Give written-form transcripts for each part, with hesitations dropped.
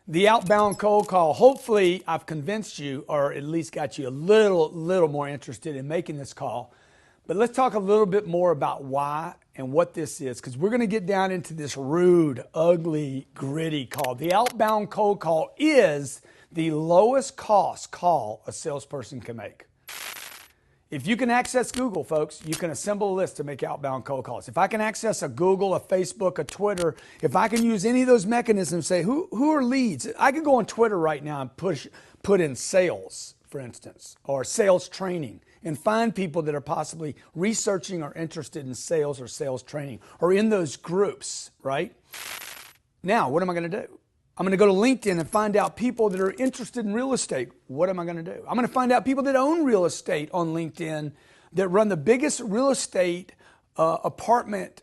The outbound cold call. Hopefully I've convinced you, or at least got you a little more interested in making this call. But let's talk a little bit more about why and what this is, because we're going to get down into this rude, ugly, gritty call. The outbound cold call is the lowest cost call a salesperson can make. If you can access Google, folks, you can assemble a list to make outbound cold calls. If I can access a Google, a Facebook, a Twitter, if I can use any of those mechanisms, say who are leads? I could go on Twitter right now and put in sales, for instance, or sales training, and find people that are possibly researching or interested in sales or sales training, or in those groups, right? Now, what am I going to do? I'm going to go to LinkedIn and find out people that are interested in real estate. What am I going to do? I'm going to find out people that own real estate on LinkedIn, that run the biggest real estate apartment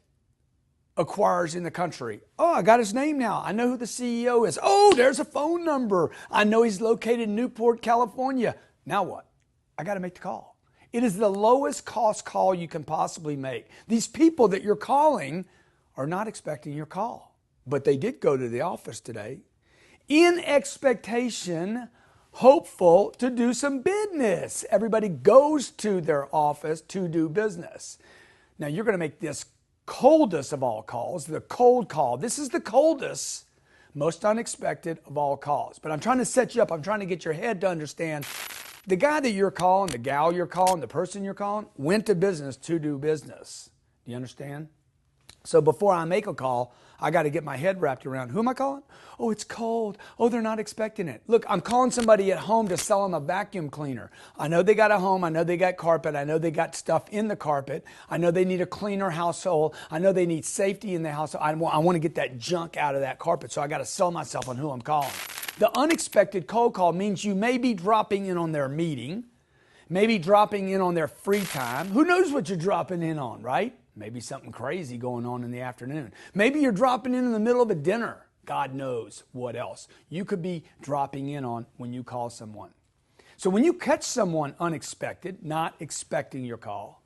acquirers in the country. Oh, I got his name now. I know who the CEO is. Oh, there's a phone number. I know he's located in Newport, California. Now what? I got to make the call. It is the lowest cost call you can possibly make. These people that you're calling are not expecting your call. But they did go to the office today in expectation, hopeful to do some business. Everybody goes to their office to do business. Now you're going to make this coldest of all calls, the cold call. This is the coldest, most unexpected of all calls. But I'm trying to set you up. I'm trying to get your head to understand the guy that you're calling, the gal you're calling, the person you're calling went to business to do business. Do you understand? So before I make a call, I got to get my head wrapped around, who am I calling? Oh, it's cold. Oh, they're not expecting it. Look, I'm calling somebody at home to sell them a vacuum cleaner. I know they got a home. I know they got carpet. I know they got stuff in the carpet. I know they need a cleaner household. I know they need safety in the household. I want to get that junk out of that carpet. So I got to sell myself on who I'm calling. The unexpected cold call means you may be dropping in on their meeting, maybe dropping in on their free time. Who knows what you're dropping in on, right? Maybe something crazy going on in the afternoon. Maybe you're dropping in the middle of a dinner. God knows what else you could be dropping in on when you call someone. So when you catch someone unexpected, not expecting your call,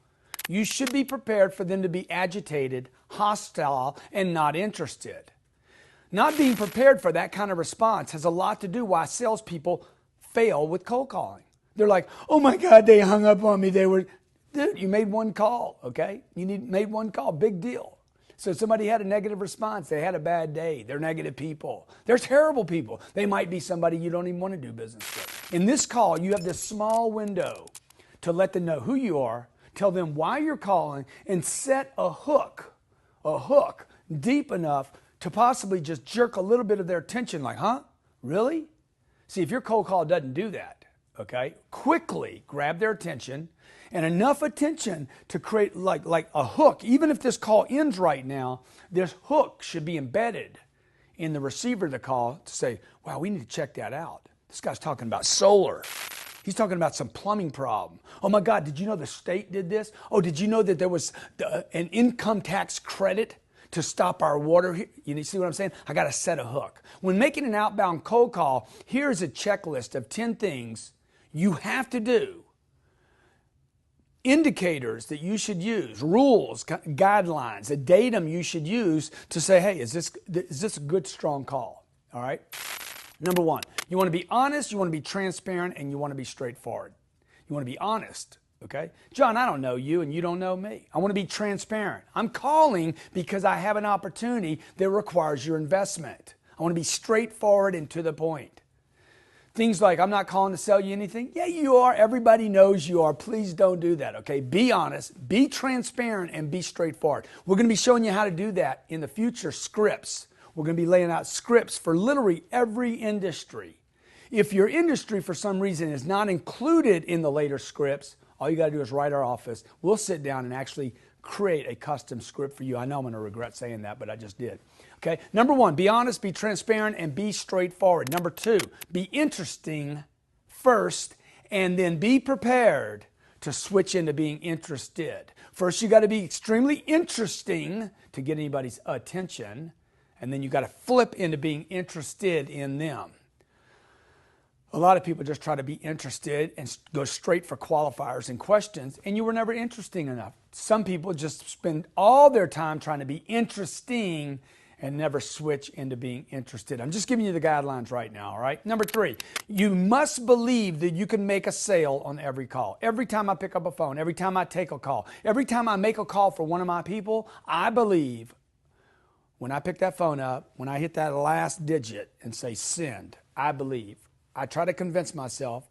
you should be prepared for them to be agitated, hostile, and not interested. Not being prepared for that kind of response has a lot to do why salespeople fail with cold calling. They're like, oh my God, they hung up on me. Dude, you made one call, okay? Made one call, big deal. So somebody had a negative response. They had a bad day. They're negative people. They're terrible people. They might be somebody you don't even want to do business with. In this call, you have this small window to let them know who you are, tell them why you're calling, and set a hook deep enough to possibly just jerk a little bit of their attention like, huh? Really? See, if your cold call doesn't do that, okay, quickly grab their attention, and enough attention to create like a hook. Even if this call ends right now, this hook should be embedded in the receiver of the call to say, wow, we need to check that out. This guy's talking about solar. He's talking about some plumbing problem. Oh my God, did you know the state did this? Oh, did you know that there was an income tax credit to stop our water? You see what I'm saying? I got to set a hook. When making an outbound cold call, here's a checklist of 10 things you have to do. Indicators that you should use, rules, guidelines, a datum you should use to say, hey, is this a good, strong call? All right. Number one, you want to be honest, you want to be transparent, and you want to be straightforward. You want to be honest. Okay. John, I don't know you and you don't know me. I want to be transparent. I'm calling because I have an opportunity that requires your investment. I want to be straightforward and to the point. Things like, I'm not calling to sell you anything. Yeah, you are. Everybody knows you are. Please don't do that, okay? Be honest, be transparent, and be straightforward. We're going to be showing you how to do that in the future scripts. We're going to be laying out scripts for literally every industry. If your industry, for some reason, is not included in the later scripts, all you got to do is write our office. We'll sit down and actually create a custom script for you. I know I'm going to regret saying that, but I just did. Okay, number one, be honest, be transparent, and be straightforward. Number two, be interesting first, and then be prepared to switch into being interested. First, you got to be extremely interesting to get anybody's attention, and then you got to flip into being interested in them. A lot of people just try to be interested and go straight for qualifiers and questions, and you were never interesting enough. Some people just spend all their time trying to be interesting and never switch into being interested. I'm just giving you the guidelines right now, all right? Number 3, you must believe that you can make a sale on every call. Every time I pick up a phone, every time I take a call, every time I make a call for one of my people, I believe when I pick that phone up, when I hit that last digit and say send, I believe. I try to convince myself,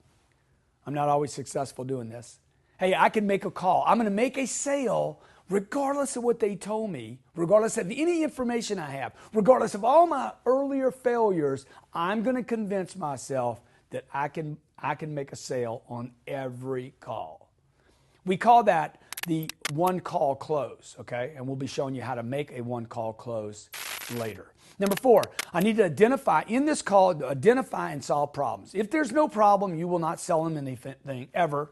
I'm not always successful doing this. Hey, I can make a call. I'm going to make a sale regardless of what they told me, regardless of any information I have, regardless of all my earlier failures. I'm going to convince myself that I can make a sale on every call. We call that the one call close, okay? And we'll be showing you how to make a one call close later. Number 4, I need to identify in this call, identify and solve problems. If there's no problem, you will not sell them anything ever.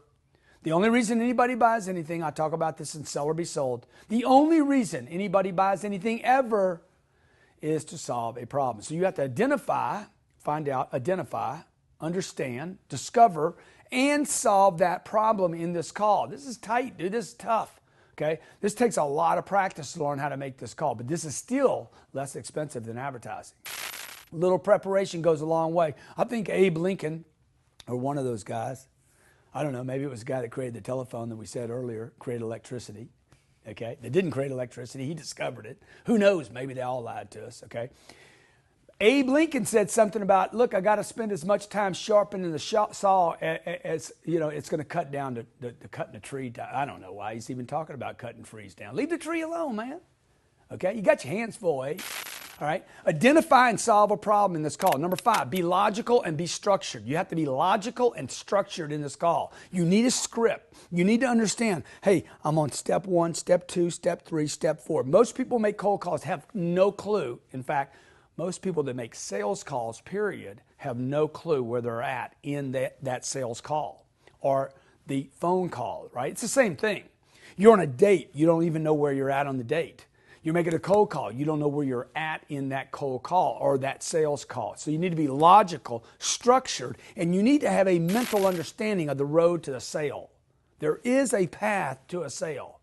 The only reason anybody buys anything, I talk about this in Sell or Be Sold, the only reason anybody buys anything ever is to solve a problem. So you have to identify, find out, identify, understand, discover, and solve that problem in this call. This is tight, dude. This is tough. Okay? This takes a lot of practice to learn how to make this call, but this is still less expensive than advertising. Little preparation goes a long way. I think Abe Lincoln, or one of those guys, I don't know, maybe it was the guy that created the telephone that we said earlier, created electricity. Okay? They didn't create electricity. He discovered it. Who knows? Maybe they all lied to us. Okay? Abe Lincoln said something about, look, I got to spend as much time sharpening the saw as you know, it's going to cut down to cutting a tree. I don't know why he's even talking about cutting trees down. Leave the tree alone, man. Okay, you got your hands full, Abe. All right, identify and solve a problem in this call. Number 5, be logical and be structured. You have to be logical and structured in this call. You need a script. You need to understand, hey, I'm on step 1, step 2, step 3, step 4. Most people make cold calls have no clue. In fact, most people that make sales calls, period, have no clue where they're at in that sales call or the phone call, right? It's the same thing. You're on a date. You don't even know where you're at on the date. You're making a cold call. You don't know where you're at in that cold call or that sales call. So you need to be logical, structured, and you need to have a mental understanding of the road to the sale. There is a path to a sale.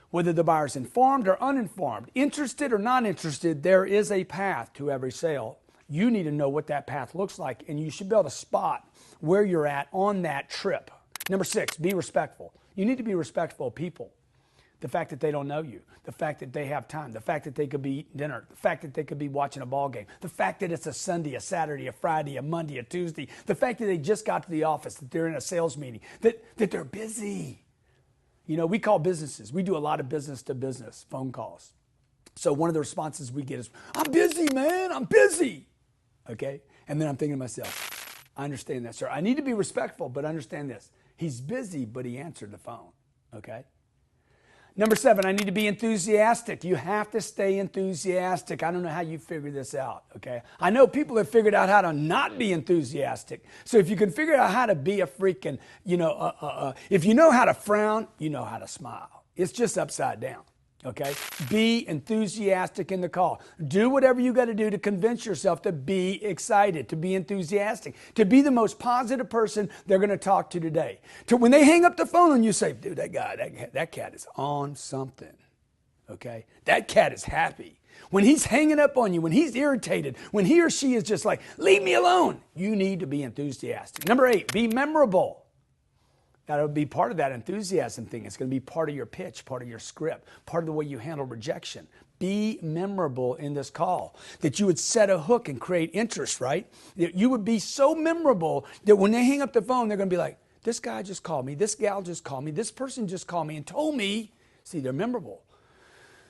Whether the buyer's informed or uninformed, interested or not interested, there is a path to every sale. You need to know what that path looks like, and you should be able to spot where you're at on that trip. Number 6, be respectful. You need to be respectful of people. The fact that they don't know you, the fact that they have time, the fact that they could be eating dinner, the fact that they could be watching a ball game, the fact that it's a Sunday, a Saturday, a Friday, a Monday, a Tuesday, the fact that they just got to the office, that they're in a sales meeting, that they're busy. You know, we call businesses. We do a lot of business-to-business phone calls. So one of the responses we get is, I'm busy, man. I'm busy. Okay? And then I'm thinking to myself, I understand that, sir. I need to be respectful, but understand this. He's busy, but he answered the phone. Okay? Number 7, I need to be enthusiastic. You have to stay enthusiastic. I don't know how you figure this out, okay? I know people have figured out how to not be enthusiastic. So if you can figure out how to be a freaking, if you know how to frown, you know how to smile. It's just upside down, okay? Be enthusiastic in the call. Do whatever you got to do to convince yourself to be excited, to be enthusiastic, to be the most positive person they're going to talk to today. To when they hang up the phone and you say, dude, that cat is on something, okay? That cat is happy. When he's hanging up on you, when he's irritated, when he or she is just like, leave me alone, you need to be enthusiastic. Number 8, be memorable. That'll be part of that enthusiasm thing. It's going to be part of your pitch, part of your script, part of the way you handle rejection. Be memorable in this call, that you would set a hook and create interest, right? That you would be so memorable that when they hang up the phone, they're going to be like, this guy just called me, this gal just called me, this person just called me and told me. See, they're memorable.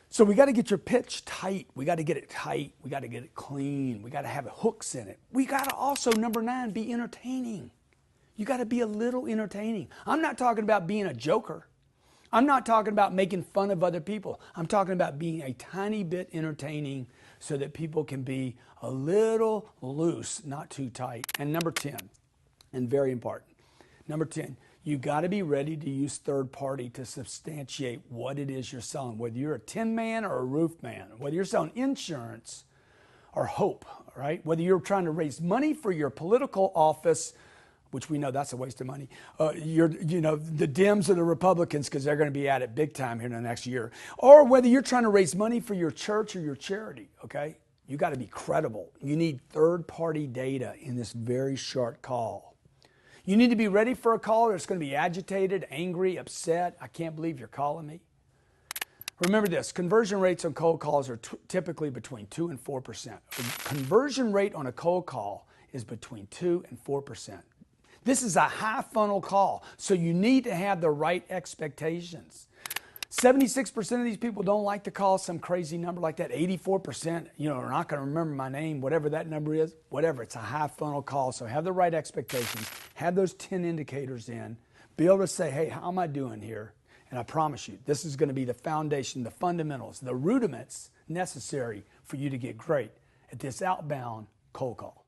So we got to get your pitch tight. We got to get it tight. We got to get it clean. We got to have hooks in it. We got to also, number 9, be entertaining. You got to be a little entertaining. I'm not talking about being a joker. I'm not talking about making fun of other people. I'm talking about being a tiny bit entertaining so that people can be a little loose, not too tight. And number 10, and very important, number 10, you got to be ready to use third party to substantiate what it is you're selling, whether you're a tin man or a roof man, whether you're selling insurance or hope, right? Whether you're trying to raise money for your political office which we know that's a waste of money. The Dems or the Republicans, because they're going to be at it big time here in the next year. Or whether you're trying to raise money for your church or your charity, okay? You got to be credible. You need third-party data in this very short call. You need to be ready for a call that's going to be agitated, angry, upset. I can't believe you're calling me. Remember this, conversion rates on cold calls are typically between 2 and 4%. The conversion rate on a cold call is between 2 and 4%. This is a high funnel call, so you need to have the right expectations. 76% of these people don't like to call some crazy number like that. 84%, are not going to remember my name, whatever that number is, whatever. It's a high funnel call, so have the right expectations. Have those 10 indicators in. Be able to say, hey, how am I doing here? And I promise you, this is going to be the foundation, the fundamentals, the rudiments necessary for you to get great at this outbound cold call.